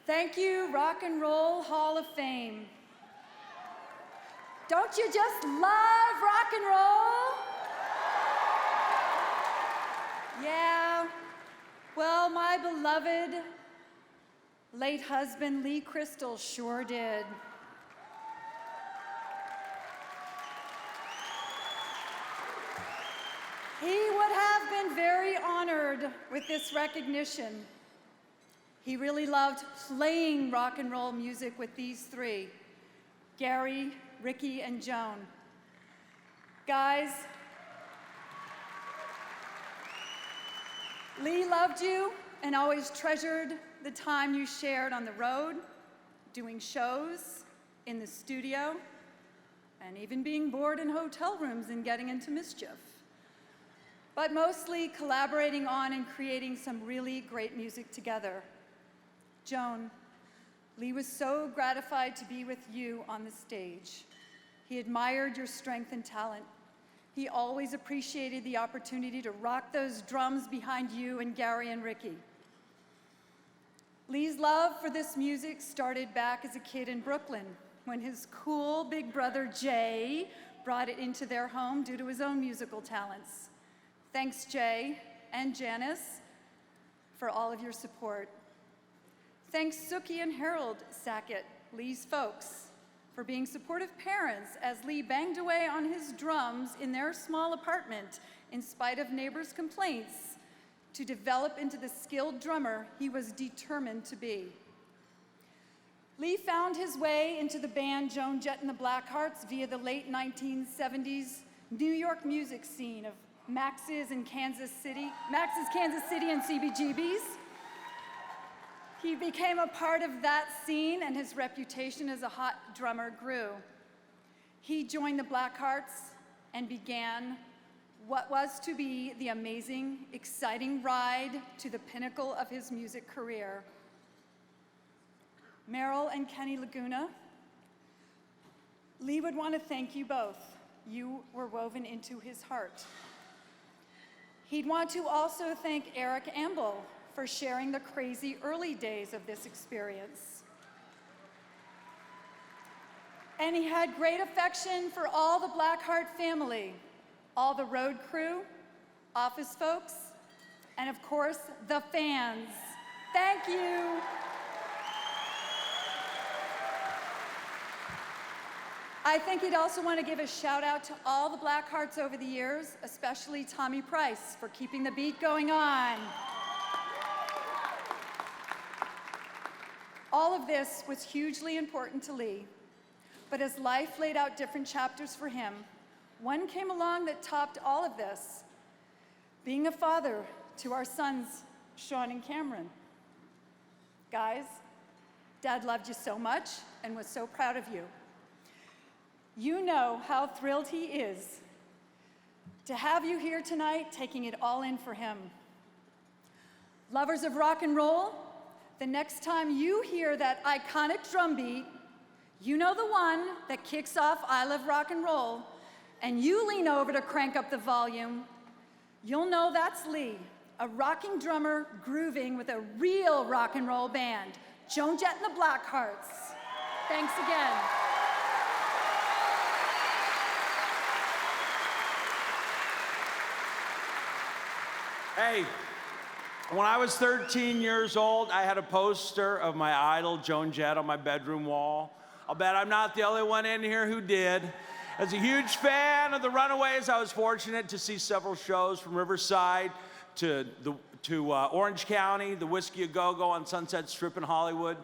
Thank you, Rock and Roll Hall of Fame. Don't you just love rock and roll? Yeah, well, my beloved late husband, Lee Crystal, sure did. He would have been very honored with this recognition. He really loved playing rock and roll music with these three, Gary, Ricky, and Joan. Guys, Lee loved you and always treasured the time you shared on the road, doing shows, in the studio, and even being bored in hotel rooms and getting into mischief. But mostly collaborating on and creating some really great music together. Joan, Lee was so gratified to be with you on the stage. He admired your strength and talent. He always appreciated the opportunity to rock those drums behind you and Gary and Ricky. Lee's love for this music started back as a kid in Brooklyn when his cool big brother Jay brought it into their home due to his own musical talents. Thanks, Jay and Janice, for all of your support. Thanks, Sookie and Harold Sackett, Lee's folks, for being supportive parents as Lee banged away on his drums in their small apartment in spite of neighbors' complaints to develop into the skilled drummer he was determined to be. Lee found his way into the band Joan Jett and the Blackhearts via the late 1970s New York music scene of Max's Kansas City and CBGB's. He became a part of that scene and his reputation as a hot drummer grew. He joined the Blackhearts and began what was to be the amazing, exciting ride to the pinnacle of his music career. Merrill and Kenny Laguna, Lee would want to thank you both. You were woven into his heart. He'd want to also thank Eric Amble for sharing the crazy early days of this experience. And he had great affection for all the Blackheart family, all the road crew, office folks, and of course, the fans. Thank you. I think he'd also want to give a shout out to all the Blackhearts over the years, especially Tommy Price, for keeping the beat going on. All of this was hugely important to Lee, but as life laid out different chapters for him, one came along that topped all of this, being a father to our sons, Sean and Cameron. Guys, Dad loved you so much and was so proud of you. You know how thrilled he is to have you here tonight, taking it all in for him. Lovers of rock and roll, the next time you hear that iconic drum beat, you know the one that kicks off I Love Rock and Roll, and you lean over to crank up the volume, you'll know that's Lee, a rocking drummer grooving with a real rock and roll band, Joan Jett and the Blackhearts. Thanks again. Hey, when I was 13 years old, I had a poster of my idol, Joan Jett, on my bedroom wall. I'll bet I'm not the only one in here who did. As a huge fan of the Runaways, I was fortunate to see several shows from Riverside to Orange County, the Whiskey A Go-Go on Sunset Strip in Hollywood.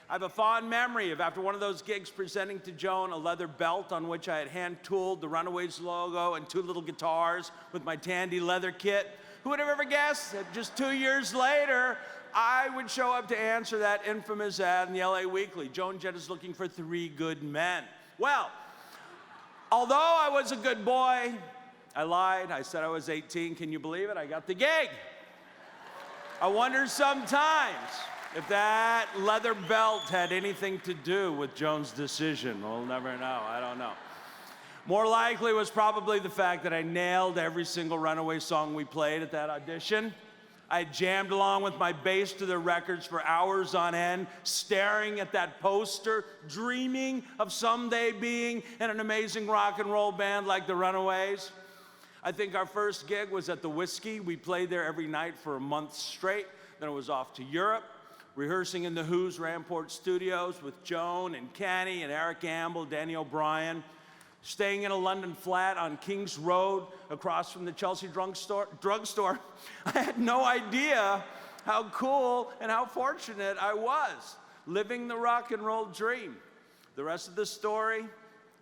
I have a fond memory of, after one of those gigs, presenting to Joan a leather belt on which I had hand-tooled the Runaways logo and two little guitars with my Tandy leather kit. Who would have ever guessed that just 2 years later, I would show up to answer that infamous ad in the LA Weekly. Joan Jett is looking for 3 good men. Well, although I was a good boy, I lied. I said I was 18. Can you believe it? I got the gig. I wonder sometimes if that leather belt had anything to do with Joan's decision. We'll never know. I don't know. More likely was probably the fact that I nailed every single Runaway song we played at that audition. I jammed along with my bass to their records for hours on end, staring at that poster, dreaming of someday being in an amazing rock and roll band like the Runaways. I think our first gig was at the Whiskey. We played there every night for a month straight. Then it was off to Europe, rehearsing in the Who's Rampart Studios with Joan and Kenny and Eric Ambel, Danny O'Brien, staying in a London flat on King's Road across from the Chelsea drugstore. I had no idea how cool and how fortunate I was, living the rock and roll dream. The rest of the story,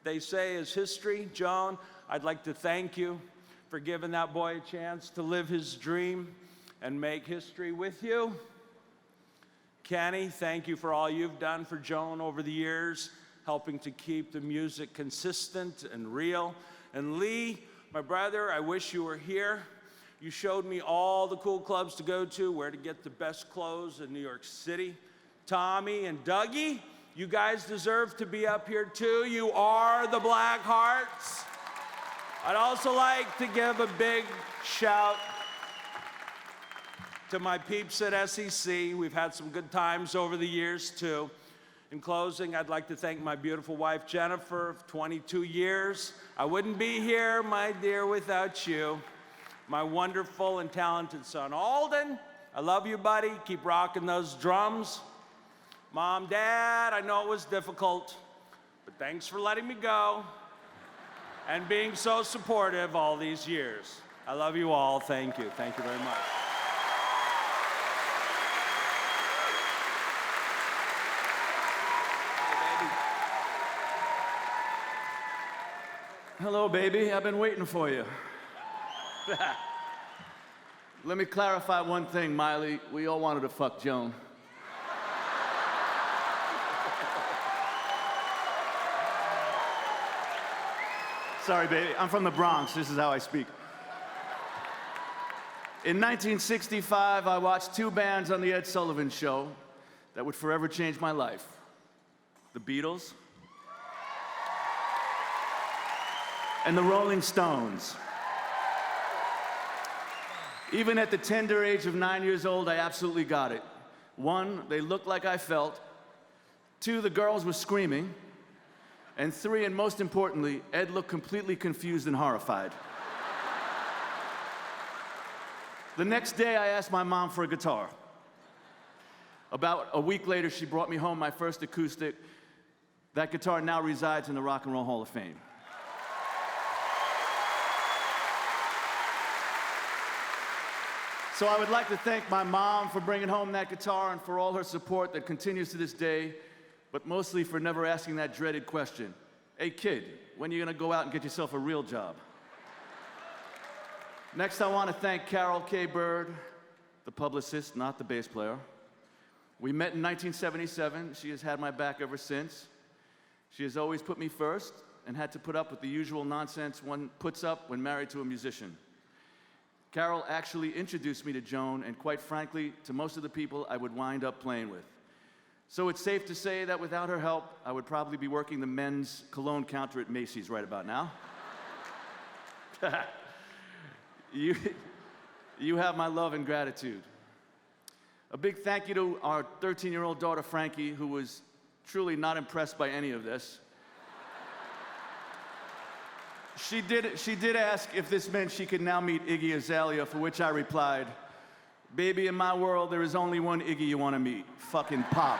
they say, is history. Joan, I'd like to thank you for giving that boy a chance to live his dream and make history with you. Kenny, thank you for all you've done for Joan over the years, helping to keep the music consistent and real. And Lee, my brother, I wish you were here. You showed me all the cool clubs to go to, where to get the best clothes in New York City. Tommy and Dougie, you guys deserve to be up here too. You are the Blackhearts. I'd also like to give a big shout to my peeps at SEC. We've had some good times over the years too. In closing, I'd like to thank my beautiful wife, Jennifer, of 22 years. I wouldn't be here, my dear, without you. My wonderful and talented son, Alden. I love you, buddy. Keep rocking those drums. Mom, Dad, I know it was difficult, but thanks for letting me go and being so supportive all these years. I love you all. Thank you. Thank you very much. Hello, baby. I've been waiting for you. Let me clarify one thing, Miley. We all wanted to fuck Joan. Sorry, baby. I'm from the Bronx. This is how I speak. In 1965, I watched two bands on The Ed Sullivan Show that would forever change my life. The Beatles and the Rolling Stones. Even at the tender age of 9 years old, I absolutely got it. One, they looked like I felt. Two, the girls were screaming. And three, and most importantly, Ed looked completely confused and horrified. The next day, I asked my mom for a guitar. About a week later, she brought me home my first acoustic. That guitar now resides in the Rock and Roll Hall of Fame. So I would like to thank my mom for bringing home that guitar and for all her support that continues to this day, but mostly for never asking that dreaded question. Hey, kid, when are you gonna go out and get yourself a real job? Next, I want to thank Carol K. Bird, the publicist, not the bass player. We met in 1977. She has had my back ever since. She has always put me first and had to put up with the usual nonsense one puts up when married to a musician. Carol actually introduced me to Joan and, quite frankly, to most of the people I would wind up playing with. So it's safe to say that without her help, I would probably be working the men's cologne counter at Macy's right about now. You have my love and gratitude. A big thank you to our 13-year-old daughter, Frankie, who was truly not impressed by any of this. She did ask if this meant she could now meet Iggy Azalea, for which I replied, baby, in my world, there is only one Iggy you want to meet, fucking Pop.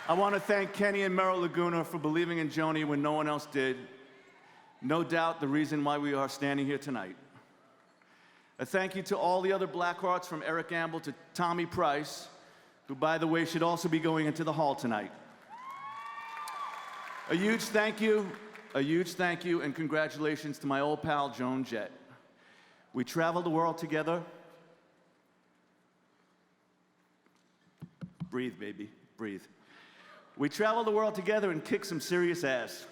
I want to thank Kenny and Meryl Laguna for believing in Joni when no one else did. No doubt the reason why we are standing here tonight. A thank you to all the other Blackhearts, from Eric Ambel to Tommy Price, who, by the way, should also be going into the hall tonight. A huge thank you, and congratulations to my old pal, Joan Jett. We traveled the world together. Breathe, baby, breathe. We traveled the world together and kicked some serious ass.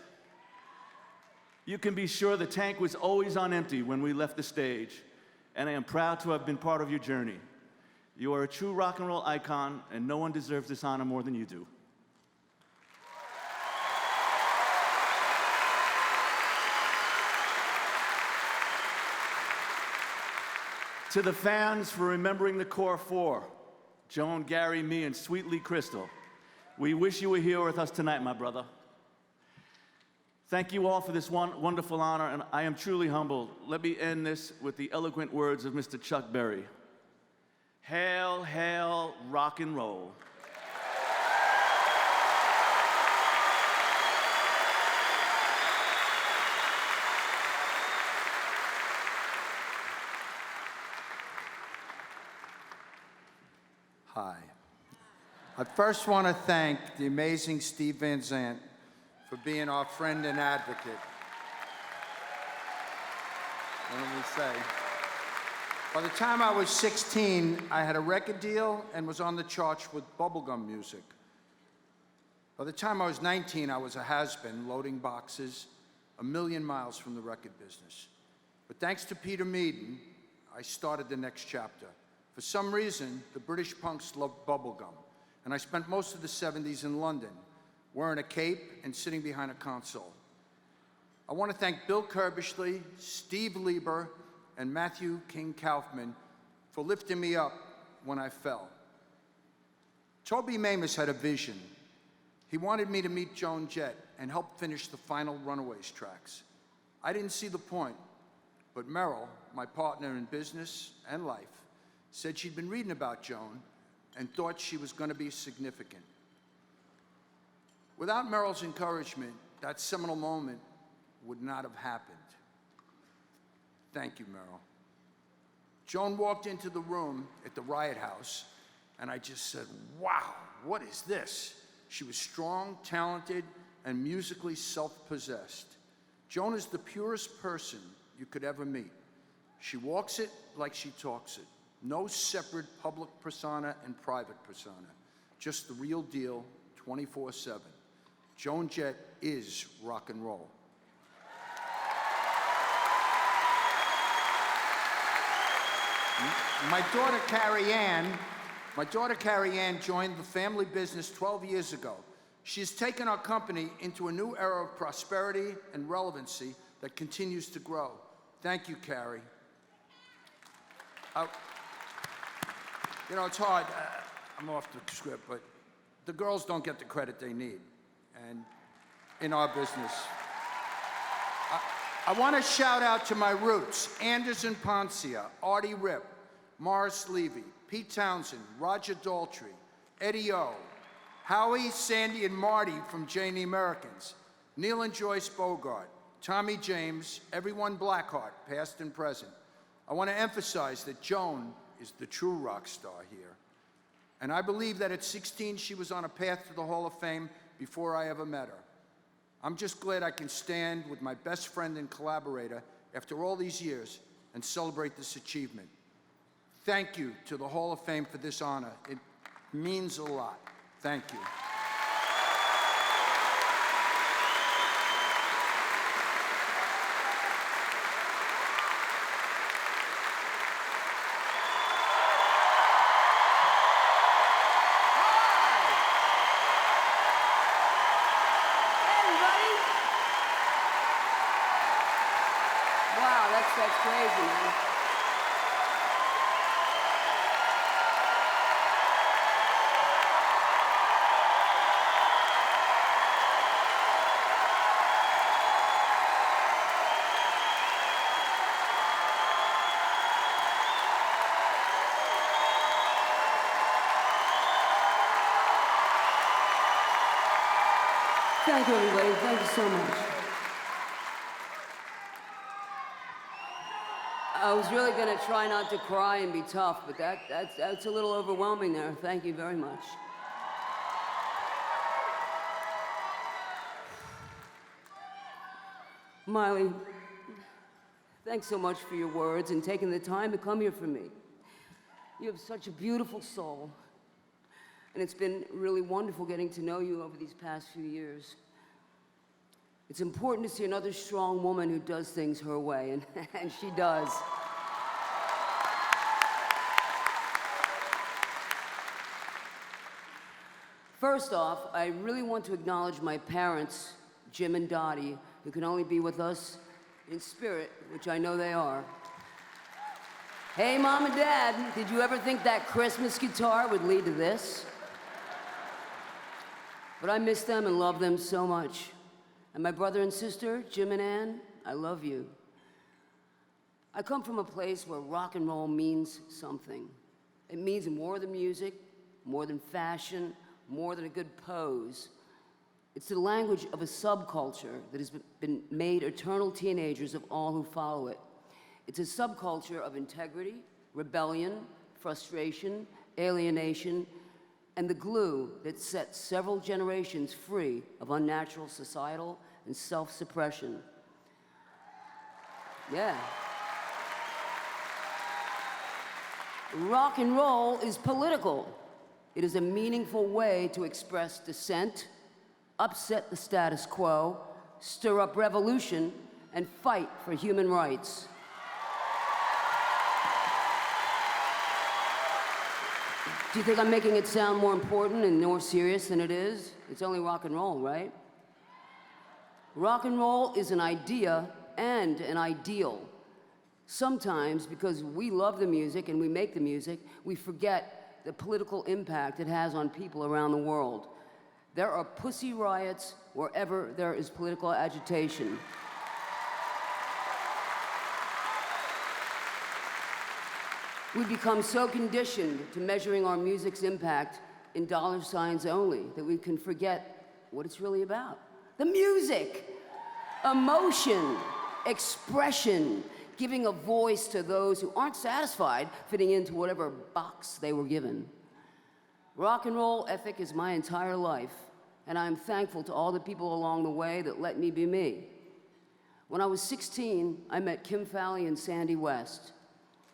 You can be sure the tank was always on empty when we left the stage, and I am proud to have been part of your journey. You are a true rock and roll icon, and no one deserves this honor more than you do. To the fans for remembering the core four, Joan, Gary, me, and Sweet Lee Crystal. We wish you were here with us tonight, my brother. Thank you all for this wonderful honor, and I am truly humbled. Let me end this with the eloquent words of Mr. Chuck Berry. Hail, hail, rock and roll. Hi. I first want to thank the amazing Steve Van Zandt for being our friend and advocate. And let me say, by the time I was 16, I had a record deal and was on the charts with bubblegum music. By the time I was 19, I was a has-been loading boxes a million miles from the record business. But thanks to Peter Meaden, I started the next chapter. For some reason, the British punks loved bubblegum, and I spent most of the 70s in London, wearing a cape and sitting behind a console. I want to thank Bill Kerbishley, Steve Lieber, and Matthew King Kaufman for lifting me up when I fell. Toby Mamus had a vision. He wanted me to meet Joan Jett and help finish the final Runaways tracks. I didn't see the point, but Merrill, my partner in business and life, said she'd been reading about Joan and thought she was going to be significant. Without Merrill's encouragement, that seminal moment would not have happened. Thank you, Merrill. Joan walked into the room at the Riot House, and I just said, wow, what is this? She was strong, talented, and musically self-possessed. Joan is the purest person you could ever meet. She walks it like she talks it. No separate public persona and private persona. Just the real deal, 24/7. Joan Jett is rock and roll. My daughter Carrie Ann joined the family business 12 years ago. She has taken our company into a new era of prosperity and relevancy that continues to grow. Thank you, Carrie. You know, it's hard. I'm off the script, but the girls don't get the credit they need, and in our business. I want to shout out to my roots: Anderson Poncia, Artie Ripp, Morris Levy, Pete Townsend, Roger Daltrey, Eddie O, Howie, Sandy, and Marty from Jane the Americans, Neil and Joyce Bogart, Tommy James, everyone Blackheart, past and present. I want to emphasize that Joan is the true rock star here. And I believe that at 16, she was on a path to the Hall of Fame before I ever met her. I'm just glad I can stand with my best friend and collaborator after all these years and celebrate this achievement. Thank you to the Hall of Fame for this honor. It means a lot. Thank you. Wow, that's crazy, man. Thank you, everybody. Thank you so much. I was really going to try not to cry and be tough, but that's a little overwhelming there. Thank you very much. Miley, thanks so much for your words and taking the time to come here for me. You have such a beautiful soul, and it's been really wonderful getting to know you over these past few years. It's important to see another strong woman who does things her way, and she does. First off, I really want to acknowledge my parents, Jim and Dottie, who can only be with us in spirit, which I know they are. Hey, Mom and Dad, did you ever think that Christmas guitar would lead to this? But I miss them and love them so much. And my brother and sister, Jim and Ann, I love you. I come from a place where rock and roll means something. It means more than music, more than fashion, more than a good pose. It's the language of a subculture that has been made eternal teenagers of all who follow it. It's a subculture of integrity, rebellion, frustration, alienation, and the glue that sets several generations free of unnatural societal and self-suppression. Yeah. Rock and roll is political. It is a meaningful way to express dissent, upset the status quo, stir up revolution, and fight for human rights. Do you think I'm making it sound more important and more serious than it is? It's only rock and roll, right? Rock and roll is an idea and an ideal. Sometimes, because we love the music and we make the music, we forget the political impact it has on people around the world. There are pussy riots wherever there is political agitation. We've become so conditioned to measuring our music's impact in dollar signs only that we can forget what it's really about. The music, emotion, expression, giving a voice to those who aren't satisfied fitting into whatever box they were given. Rock and roll ethic is my entire life, and I'm thankful to all the people along the way that let me be me. When I was 16, I met Kim Fowley and Sandy West.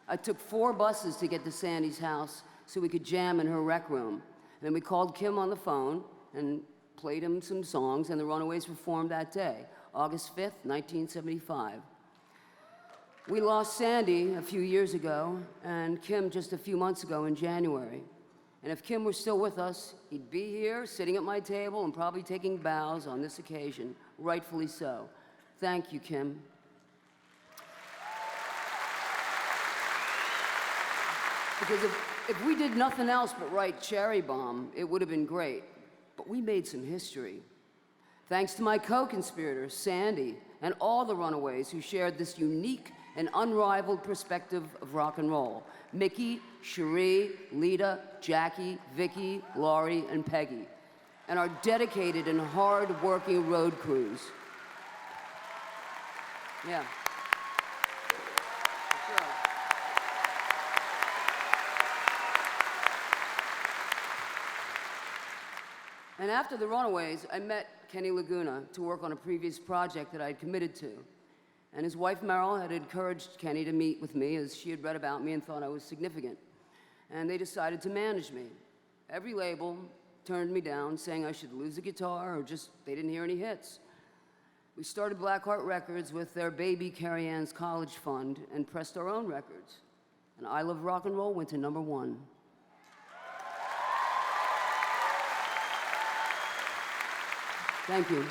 I took 4 buses to get to Sandy's house so we could jam in her rec room. And then we called Kim on the phone and played him some songs, and the Runaways performed that day, August 5th, 1975. We lost Sandy a few years ago, and Kim just a few months ago in January. And if Kim were still with us, he'd be here, sitting at my table, and probably taking bows on this occasion, rightfully so. Thank you, Kim. Because if we did nothing else but write Cherry Bomb, it would have been great. But we made some history. Thanks to my co-conspirators, Sandy, and all the Runaways who shared this unique and unrivaled perspective of rock and roll. Mickey, Cherie, Lita, Jackie, Vicky, Laurie, and Peggy. And our dedicated and hard-working road crews. Yeah. That's right. And after the Runaways, I met Kenny Laguna to work on a previous project that I had committed to. And his wife, Meryl, had encouraged Kenny to meet with me as she had read about me and thought I was significant. And they decided to manage me. Every label turned me down, saying I should lose the guitar or just they didn't hear any hits. We started Blackheart Records with their baby Carrie Ann's college fund and pressed our own records. And I Love Rock and Roll went to #1. Thank you.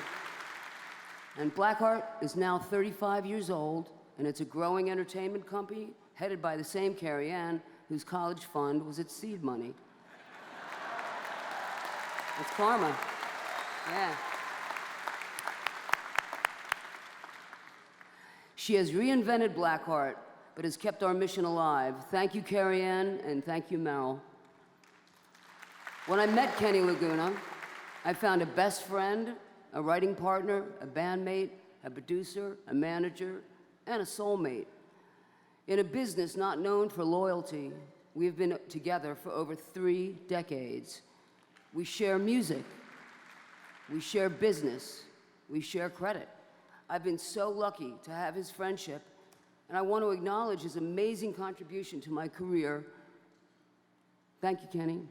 And Blackheart is now 35 years old, and it's a growing entertainment company headed by the same Carrie Ann, whose college fund was its seed money. It's karma. Yeah. She has reinvented Blackheart, but has kept our mission alive. Thank you, Carrie Ann, and thank you, Meryl. When I met Kenny Laguna, I found a best friend, a writing partner, a bandmate, a producer, a manager, and a soulmate. In a business not known for loyalty, we've been together for over 3 decades. We share music, we share business, we share credit. I've been so lucky to have his friendship, and I want to acknowledge his amazing contribution to my career. Thank you, Kenny.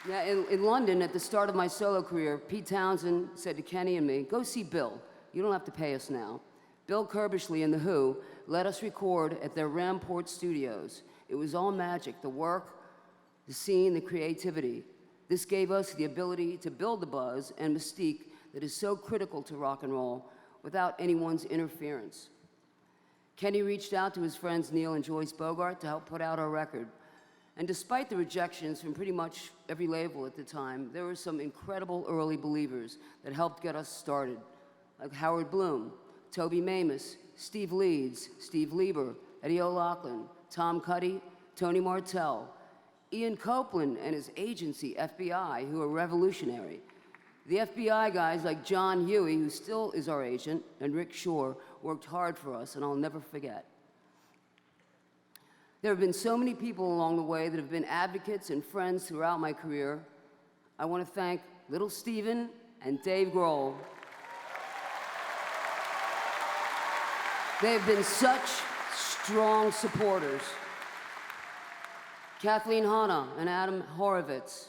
Yeah, in London, at the start of my solo career, Pete Townsend said to Kenny and me, "Go see Bill. You don't have to pay us now." Bill Curbishley and The Who let us record at their Ramport studios. It was all magic, the work, the scene, the creativity. This gave us the ability to build the buzz and mystique that is so critical to rock and roll without anyone's interference. Kenny reached out to his friends Neil and Joyce Bogart to help put out our record. And despite the rejections from pretty much every label at the time, there were some incredible early believers that helped get us started, like Howard Bloom, Toby Mamus, Steve Leeds, Steve Lieber, Eddie O'Loughlin, Tom Cuddy, Tony Martell, Ian Copeland and his agency, FBI, who are revolutionary. The FBI guys like John Huey, who still is our agent, and Rick Shore worked hard for us, and I'll never forget. There have been so many people along the way that have been advocates and friends throughout my career. I want to thank Little Steven and Dave Grohl. They've been such strong supporters. Kathleen Hanna and Adam Horovitz.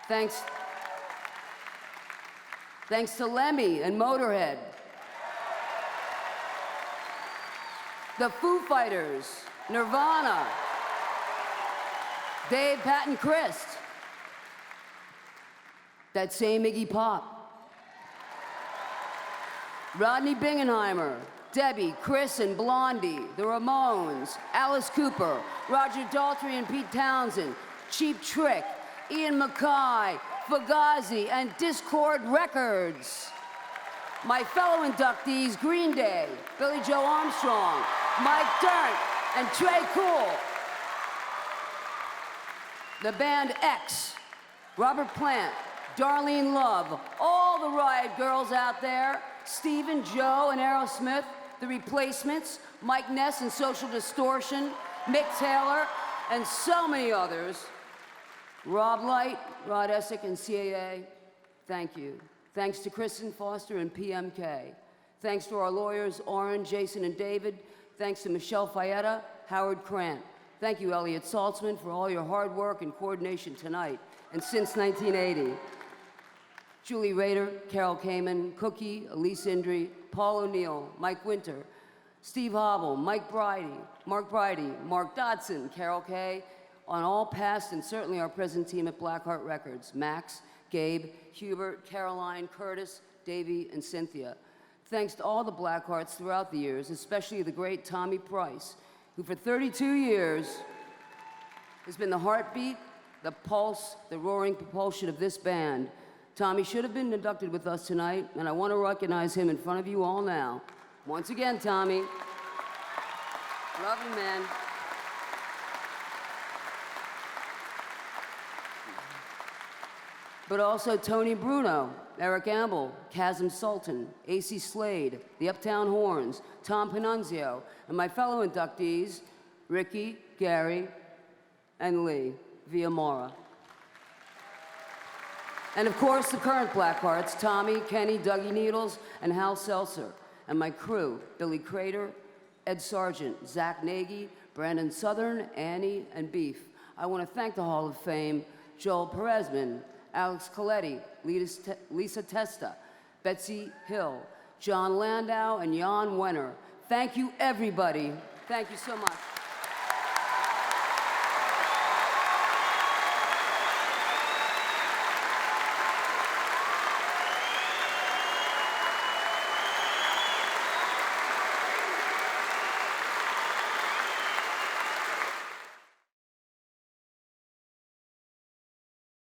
Thanks to Lemmy and Motorhead. The Foo Fighters, Nirvana, Dave, Pat, and Chris. That same Iggy Pop. Rodney Bingenheimer, Debbie, Chris, and Blondie, the Ramones, Alice Cooper, Roger Daltrey and Pete Townsend, Cheap Trick, Ian MacKaye, Fugazi, and Discord Records. My fellow inductees, Green Day, Billy Joe Armstrong, Mike Dirnt, and Trey Cool. The band X, Robert Plant, Darlene Love, all the Riot Girls out there, Stephen, Joe, and Aerosmith, The Replacements, Mike Ness and Social Distortion, Mick Taylor, and so many others. Rob Light, Rod Essick, and CAA, thank you. Thanks to Kristen Foster and PMK. Thanks to our lawyers, Oren, Jason, and David. Thanks to Michelle Fayetta, Howard Krant. Thank you, Elliot Saltzman, for all your hard work and coordination tonight and since 1980. Julie Rader, Carol Kamen, Cookie, Elise Indri, Paul O'Neill, Mike Winter, Steve Hobble, Mark Bridie, Mark Dodson, Carol Kay, on all past and certainly our present team at Blackheart Records, Max, Gabe, Hubert, Caroline, Curtis, Davey, and Cynthia. Thanks to all the Blackhearts throughout the years, especially the great Tommy Price, who for 32 years has been the heartbeat, the pulse, the roaring propulsion of this band. Tommy should have been inducted with us tonight, and I want to recognize him in front of you all now. Once again, Tommy. Love you, man. But also Tony Bruno, Eric Amble, Chasm Sultan, AC Slade, the Uptown Horns, Tom Panunzio, and my fellow inductees, Ricky, Gary, and Lee Viamora. And of course, the current Blackhearts, Tommy, Kenny, Dougie Needles, and Hal Seltzer, and my crew, Billy Crater, Ed Sargent, Zach Nagy, Brandon Southern, Annie, and Beef. I want to thank the Hall of Fame, Joel Perezman, Alex Coletti, Lisa Testa, Betsy Hill, John Landau, and Jan Wenner. Thank you, everybody. Thank you so much.